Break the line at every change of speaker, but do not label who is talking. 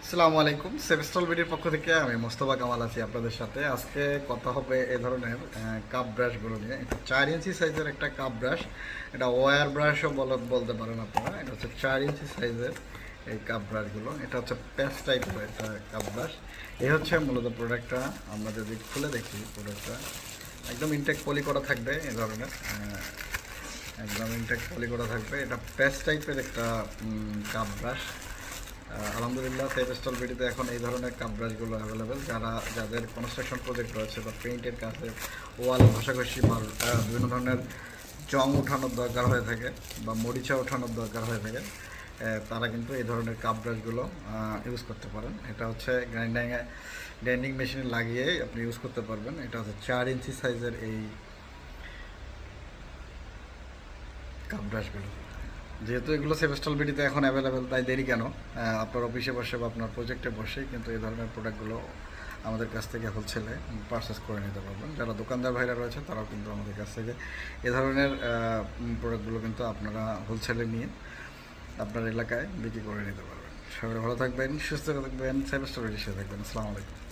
আসসালামু আলাইকুম। সেভেস্টল ভিডিওর পক্ষ থেকে আমি মোস্তফা কামাল আছি আপনাদের সাথে। আজকে কথা হবে এ ধরনের কাপ ব্রাশগুলো নিয়ে। এটা 4 ইঞ্চি সাইজের একটা কাপ ব্রাশ। এটা ওয়্যার ব্রাশও বলতে পারেন আপনারা। এটা হচ্ছে 4 ইঞ্চি সাইজের এই কাপ ব্রাশগুলো। এটা হচ্ছে পেস্ট টাইপের একটা কাপ ব্রাশ। এই হচ্ছে মূলত প্রোডাক্টটা। আমরা যদি খুলে দেখি প্রোডাক্টটা একদম ইনটেক পলি করা থাকবে। এ ধরনের একদম ইনটেক পলি করা থাকবে। এটা পেস্ট টাইপের একটা কাপ ব্রাশ। আলহামদুলিল্লাহ সেভেস্টল ভিডিওতে এখন এই ধরনের কাপ ব্রাশগুলো অ্যাভেলেবেল। যাদের কনস্ট্রাকশন প্রজেক্ট রয়েছে বা পেইন্টের কাছে ওয়াল ঘষাঘষি বা বিভিন্ন ধরনের জং ওঠানোর দরকার হয়ে থাকে বা মরিচা ওঠানোর দরকার হয়ে থাকে, তারা কিন্তু এই ধরনের কাপ ব্রাশগুলো ইউজ করতে পারেন। এটা হচ্ছে গ্রাইন্ডিং মেশিনে লাগিয়ে আপনি ইউজ করতে পারবেন। এটা হচ্ছে 4 ইঞ্চি সাইজের এই কাপ ব্রাশগুলো। যেহেতু এগুলো সেভেস্টল বিডিতে এখন অ্যাভেলেবেল, তাই দেরি কেন? আপনার অফিসে বসে বা আপনার প্রজেক্টে বসেই কিন্তু এই ধরনের প্রোডাক্টগুলো আমাদের কাছ থেকে হোলসেলে পারচেস করে নিতে পারবেন। যারা দোকানদার ভাইরা রয়েছে তারাও কিন্তু আমাদের কাছ থেকে এ ধরনের প্রোডাক্টগুলো কিন্তু আপনারা হোলসেলে নিয়ে আপনার এলাকায় বিক্রি করে নিতে পারবেন। সবাই ভালো থাকবেন, সুস্থ থাকবেন, সেভেস্টল বিডির সাথে থাকবেন। আসসালামু আলাইকুম।